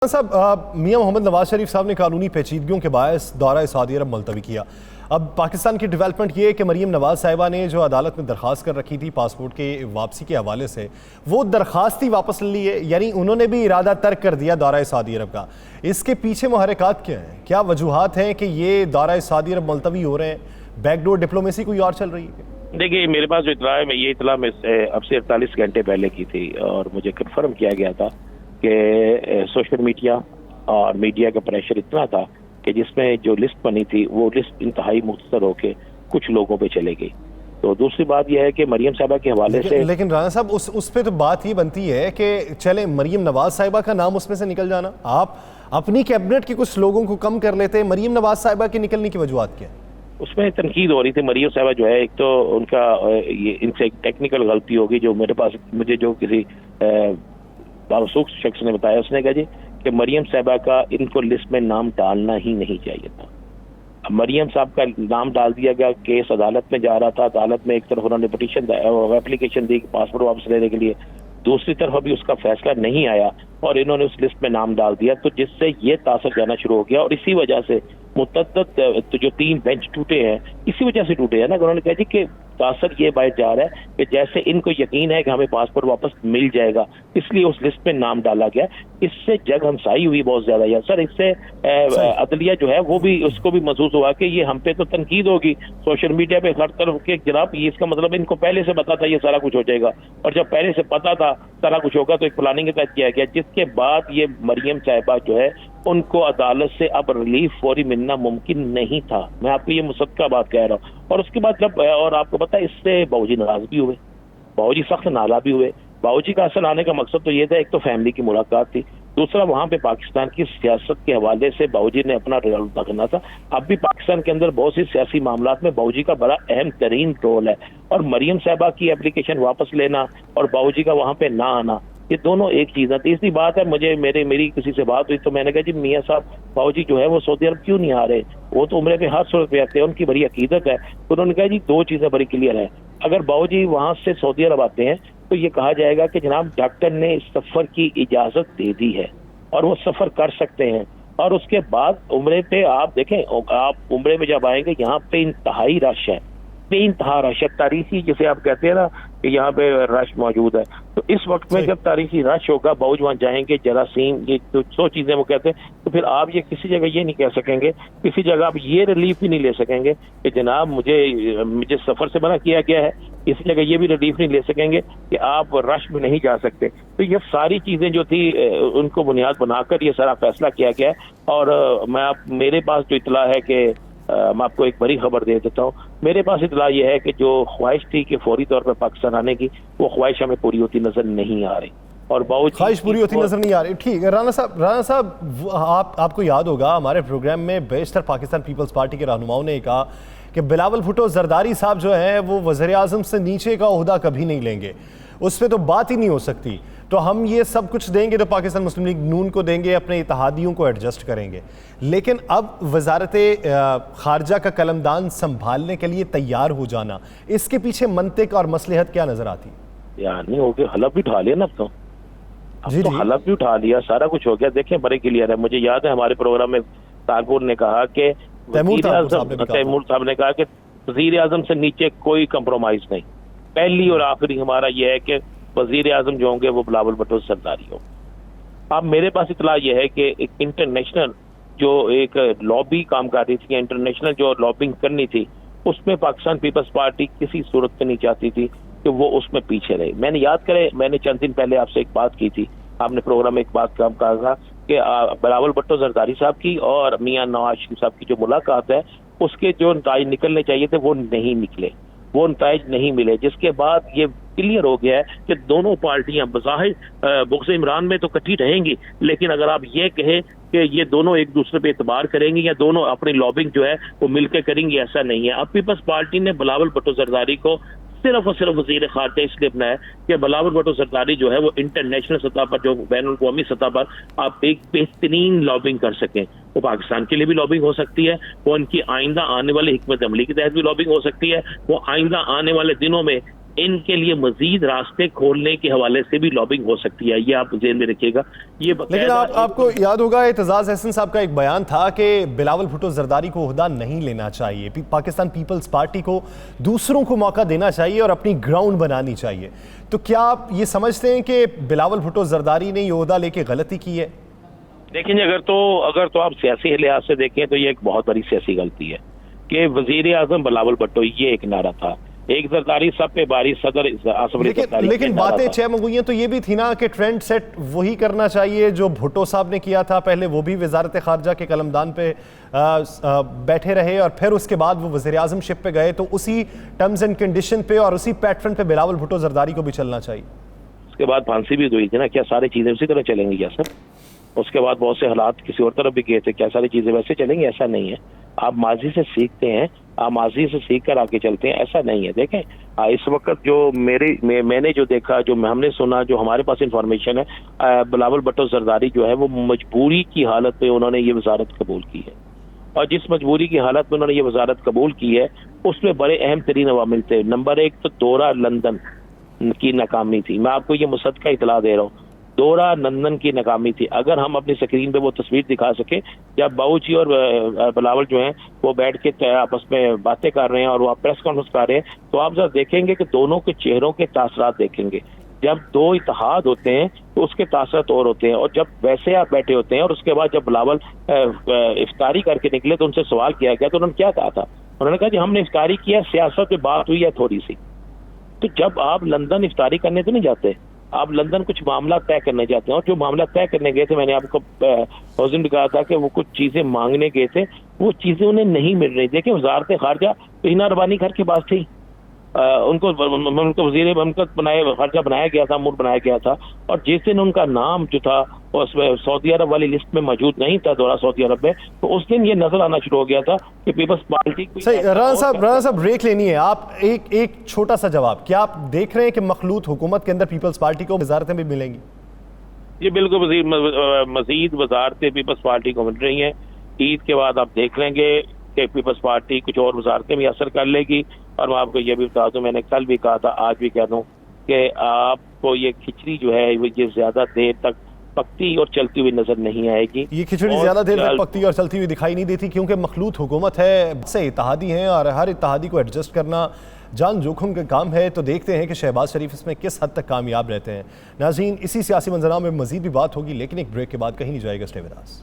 साहब, मियां मोहम्मद नवाज शरीफ साहब ने कानूनी पेचीदगियों के बायस दौरा सऊदी अरब मुलतवी किया। अब पाकिस्तान की डेवलपमेंट ये है कि मरीम नवाज साहिबा ने जो अदालत में दरख्वास्त कर रखी थी पासपोर्ट के वापसी के हवाले से, वो दरख्वास्त ही वापस ले ली है, यानी उन्होंने भी इरादा तर्क कर दिया दौरा सऊदी अरब का। इसके पीछे मुहर्रिकात क्या हैं? क्या वजूहात हैं कि ये दौरा सऊदी अरब मुलतवी हो रहे हैं? बैकडोर डिप्लोमेसी कोई और चल रही है? देखिए, मेरे पास जो इतला है, मैं ये इतला में अब से 48 घंटे पहले की थी और मुझे कन्फर्म किया गया था कि सोशल मीडिया और मीडिया का प्रेशर इतना था कि जिसमें जो लिस्ट बनी थी वो लिस्ट इंतहाई मुख्तसर होके कुछ लोगों पे चले गई। तो दूसरी बात यह है कि मरीम साहिबा के हवाले से, लेकिन राना साहब उस पे तो बात ये बनती है कि चले मरीम नवाज साहिबा का नाम उसमें से निकल जाना, आप अपनी कैबिनेट के कुछ लोगों को कम कर लेते, मरीम नवाज साहिबा के निकलने की वजूहत क्या है? उसमें तनकीद हो रही थी। मरीम साहिबा जो है, एक तो उनका इनसे एक टेक्निकल गलती होगी जो मेरे पास, मुझे जो किसी बावसूख शख्स ने बताया, उसने कहा जी कि मरीम साहिबा का इनको लिस्ट में नाम डालना ही नहीं चाहिए था। अब मरीम साहब का नाम डाल दिया गया, केस अदालत में जा रहा था, अदालत में एक तरफ उन्होंने पिटीशन एप्लीकेशन दी पासपोर्ट वापस लेने के लिए, दूसरी तरफ अभी उसका फैसला नहीं आया और इन्होंने उस लिस्ट में नाम डाल दिया, तो जिससे ये तासर जाना शुरू हो गया। और इसी वजह से मुतअद्दिद तो जो 3 बेंच टूटे हैं, इसी वजह से टूटे हैं ना। उन्होंने कहा जी कि तासर ये बाहर जा रहा है कि जैसे इनको यकीन है कि हमें पासपोर्ट वापस मिल जाएगा, इसलिए उस लिस्ट में नाम डाला गया। इससे जग हमसाई हुई बहुत ज्यादा यार सर। इससे अदलिया जो है वो भी, उसको भी महसूस हुआ कि ये हम पे तो तनकीद होगी सोशल मीडिया पे हर तरफ के, जनाब ये इसका मतलब इनको पहले से पता था ये सारा कुछ हो जाएगा, और जब पहले से पता था सारा कुछ होगा तो एक प्लानिंग के तहत किया गया, जिसके बाद ये मरीम साहिबा जो है उनको अदालत से अब रिलीफ फौरी मिलना मुमकिन नहीं था। मैं आपको ये मुसद्दका बात कह रहा हूँ। और उसके बाद जब, और आपको पता है, इससे बाबूजी नाराज भी हुए, बाबूजी सख्त नाला भी हुए। बाबूजी का असल आने का मकसद तो ये था, एक तो फैमिली की मुलाकात थी, दूसरा वहां पे पाकिस्तान की सियासत के हवाले से बाबूजी ने अपना रोल करना था। अब भी पाकिस्तान के अंदर बहुत सी सियासी मामलात में बाबूजी का बड़ा अहम तरीन रोल है, और मरीम साहिबा की एप्लीकेशन वापस लेना और बाबूजी का वहां पे ना आना, ये दोनों एक चीज है। तीसरी बात है, मेरी किसी से बात हुई तो मैंने कहा जी मियां साहब, बाबूजी जो है वो सऊदी अरब क्यों नहीं आ रहे? वो तो उम्रे पे हर सूरत पे आते हैं, उनकी बड़ी अकीदत है। तो उन्होंने कहा जी 2 चीजें बड़ी क्लियर है, अगर बाबूजी वहां से सऊदी अरब आते हैं तो ये कहा जाएगा कि जनाब डॉक्टर ने इस सफर की इजाजत दे दी है और वो सफर कर सकते हैं। और उसके बाद उम्रे पे आप देखें, आप उम्रे में जब आएंगे यहाँ पे इंतहाई रश है, बेइंतहा रश है, तारीखी जिसे आप कहते हैं ना कि यहाँ पे रश मौजूद है। तो इस वक्त में जब तारीखी रश होगा, बाउज वहाँ जाएंगे, जरासीम, ये तो 100 चीजें वो कहते हैं, तो फिर आप ये किसी जगह ये नहीं कह सकेंगे, किसी जगह आप ये रिलीफ ही नहीं ले सकेंगे कि जनाब मुझे सफर से मना किया गया है, किसी जगह ये भी रिलीफ नहीं ले सकेंगे कि आप रश में नहीं जा सकते। तो ये सारी चीजें जो थी उनको बुनियाद बनाकर ये सारा फैसला किया गया है। और मेरे पास जो इतला है कि मैं आपको एक बड़ी खबर दे देता हूँ, मेरे पास इतला ये है कि जो ख्वाहिश थी कि फौरी तौर पर पाकिस्तान आने की, वो ख्वाहिश हमें पूरी होती नजर नहीं आ रही, और ख्वाहिश पूरी होती नजर नहीं आ रही। ठीक है राना साहब, आपको याद होगा हमारे प्रोग्राम में बेशतर पाकिस्तान पीपल्स पार्टी के रहनुमाओं ने कहा कि बिलावल भुट्टो जरदारी साहब जो हैं वो वज़ीर आज़म से नीचे का ओहदा कभी नहीं लेंगे, उस पर तो बात ही नहीं हो सकती। तो हम ये सब कुछ देंगे तो पाकिस्तान मुस्लिम लीग नून को देंगे, अपने इत्तेहादियों को एडजस्ट करेंगे। लेकिन अब वजारत खारजा का कलमदान संभालने के लिए तैयार हो जाना, इसके पीछे मंतिक और मसलहत क्या नजर आती? यार नहीं हो गया, हलफ भी उठा लिया ना अब तो हलफ भी उठा लिया, सारा कुछ हो गया। देखें बड़े क्लियर है, मुझे याद है हमारे प्रोग्राम में तारपुर ने कहा कि तैमूर साहब ने कहा कि वजीर आजम से नीचे कोई कंप्रोमाइज नहीं। पहली और आखिरी हमारा यह है कि वजीर आजम जो होंगे वो बिलावल भुट्टो सरदारी हो। अब मेरे पास इतला यह है कि एक इंटरनेशनल जो एक लॉबी काम कर रही थी, इंटरनेशनल जो लॉबिंग करनी थी, उसमें पाकिस्तान पीपल्स पार्टी किसी सूरत में नहीं चाहती थी कि वो उसमें पीछे रहे। मैंने याद करे, मैंने चंद दिन पहले आपसे एक बात की थी, आपने प्रोग्राम में एक बात कहा था कि बिलावल भुट्टो जरदारी साहब की और मियां नवाज शरीफ साहब की जो मुलाकात है, उसके जो नताइज निकलने चाहिए थे वो नहीं निकले, वो नताइज नहीं मिले, जिसके बाद ये क्लियर हो गया है कि दोनों पार्टियां बज़ाहिर बुग़्ज़ इमरान में तो इकट्ठी रहेंगी, लेकिन अगर आप ये कहें कि ये दोनों एक दूसरे पे एतबार करेंगी या दोनों अपनी लॉबिंग जो है वो मिलकर करेंगी, ऐसा नहीं है। अब पीपल्स पार्टी ने बिलावल भुट्टो जरदारी को सिर्फ और सिर्फ वज़ीर ख़ारजा इसलिए अपनाया कि बिलावल भुट्टो जरदारी जो है वो इंटरनेशनल सतह पर, जो बैनुल-अक़वामी सतह पर आप एक बेहतरीन लॉबिंग कर सकें। वो पाकिस्तान के लिए भी लॉबिंग हो सकती है, वो उनकी आइंदा आने वाले हिकमत अमली के तहत भी लॉबिंग हो सकती है, वो आइंदा आने वाले दिनों में ان کے لیے مزید راستے کھولنے کے حوالے سے بھی لابنگ ہو سکتی ہے، یہ آپ ذہن میں رکھیے گا۔ یہ لیکن آپ کو یاد ہوگا اعتزاز احسن صاحب کا ایک بیان تھا کہ بلاول بھٹو زرداری کو عہدہ نہیں لینا چاہیے، پاکستان پیپلز پارٹی کو دوسروں کو موقع دینا چاہیے اور اپنی گراؤنڈ بنانی چاہیے۔ تو کیا آپ یہ سمجھتے ہیں کہ بلاول بھٹو زرداری نے یہ عہدہ لے کے غلطی کی ہے؟ دیکھیں جی، اگر تو آپ سیاسی لحاظ سے دیکھیں تو یہ ایک بہت بڑی سیاسی غلطی ہے کہ وزیر اعظم بلاول بھٹو یہ ایک نعرہ تھا، ایک زرداری سب پہ باری، صدر آصف علی زرداری، لیکن باتیں چھ منگوئیں تو یہ بھی تھی نا کہ ٹرینڈ سیٹ وہی کرنا چاہیے جو بھٹو صاحب نے کیا تھا، پہلے وہ بھی وزارت خارجہ کے قلمدان پہ بیٹھے رہے اور پھر اس کے بعد وہ وزیر اعظم شپ پہ گئے، تو اسی ٹرمز اینڈ کنڈیشن پہ اور اسی پیٹرن پہ بلاول بھٹو زرداری کو بھی چلنا چاہیے۔ اس کے بعد پھانسی بھی ہوئی تھی نا، کیا ساری چیزیں اسی طرح چلیں گی کیا سر؟ اس کے بعد بہت سے حالات کسی اور طرف بھی کیے تھے، کیا ساری چیزیں ویسے چلیں گی؟ ایسا نہیں ہے۔ آپ ماضی سے سیکھتے ہیں، آپ ماضی سے سیکھ کر آگے چلتے ہیں، ایسا نہیں ہے۔ دیکھیں اس وقت جو میں نے جو دیکھا، جو ہم نے سنا، جو ہمارے پاس انفارمیشن ہے، بلاول بھٹو زرداری جو ہے وہ مجبوری کی حالت میں انہوں نے یہ وزارت قبول کی ہے، اور جس مجبوری کی حالت میں انہوں نے یہ وزارت قبول کی ہے اس میں بڑے اہم ترین عوامل تھے۔ نمبر ایک تو دورہ لندن کی ناکامی تھی، میں آپ کو یہ مصدقہ اطلاع دے رہا ہوں، دورہ لندن کی ناکامی تھی۔ اگر ہم اپنی سکرین پہ وہ تصویر دکھا سکیں جب باؤچی اور بلاول جو ہیں وہ بیٹھ کے آپس میں باتیں کر رہے ہیں اور وہ پریس کانفرنس کر رہے ہیں، تو آپ ذرا دیکھیں گے کہ دونوں کے چہروں کے تاثرات دیکھیں گے۔ جب دو اتحاد ہوتے ہیں تو اس کے تاثرات اور ہوتے ہیں، اور جب ویسے آپ بیٹھے ہوتے ہیں اور اس کے بعد جب بلاول افطاری کر کے نکلے تو ان سے سوال کیا گیا تو انہوں نے کیا کہا تھا؟ انہوں نے کہا جی ہم نے افطاری کیا، سیاست پہ بات ہوئی ہے تھوڑی سی۔ تو جب آپ لندن افطاری کرنے تو نہیں جاتے، آپ لندن کچھ معاملہ طے کرنے جاتے ہیں، اور جو معاملہ طے کرنے گئے تھے، میں نے آپ کو اس دن بھی کہا تھا کہ وہ کچھ چیزیں مانگنے گئے تھے، وہ چیزیں انہیں نہیں مل رہی۔ دیکھیں وزارت خارجہ ہینا ربانی گھر کے پاس تھی، ان کو وزیر خارجہ بنایا گیا تھا، امور بنایا گیا تھا، اور جس دن ان کا نام جو تھا اس میں سعودی عرب والی لسٹ میں موجود نہیں تھا، دورہ سعودی عرب میں، تو اس دن یہ نظر آنا شروع ہو گیا تھا کہ پیپلز پارٹی صحیح۔ رانا صاحب بریک لینی ہے، آپ ایک چھوٹا سا جواب، کیا آپ دیکھ رہے ہیں کہ مخلوط حکومت کے اندر پیپلز پارٹی کو وزارتیں بھی ملیں گی؟ جی بالکل، مزید وزارتیں پیپلز پارٹی کو مل رہی ہیں۔ عید کے بعد آپ دیکھ لیں گے کہ پیپلز پارٹی کچھ اور وزارتیں بھی اثر کر لے گی، اور میں آپ کو یہ بھی بتا دوں، میں نے کل بھی کہا تھا، آج بھی کہہ دوں کہ آپ کو یہ کھچڑی جو ہے یہ زیادہ دیر تک پکتی اور چلتی ہوئی نظر نہیں آئے گی۔ یہ کھچڑی زیادہ دیر تک پکتی اور چلتی ہوئی دکھائی نہیں دیتی، کیونکہ مخلوط حکومت ہے، سے اتحادی ہیں اور ہر اتحادی کو ایڈجسٹ کرنا جان جوخم کا کام ہے۔ تو دیکھتے ہیں کہ شہباز شریف اس میں کس حد تک کامیاب رہتے ہیں۔ ناظرین، اسی سیاسی منظرنامے میں مزید بھی بات ہوگی، لیکن ایک بریک کے بعد کہیں نہیں جائے گا، اسٹے ود اس۔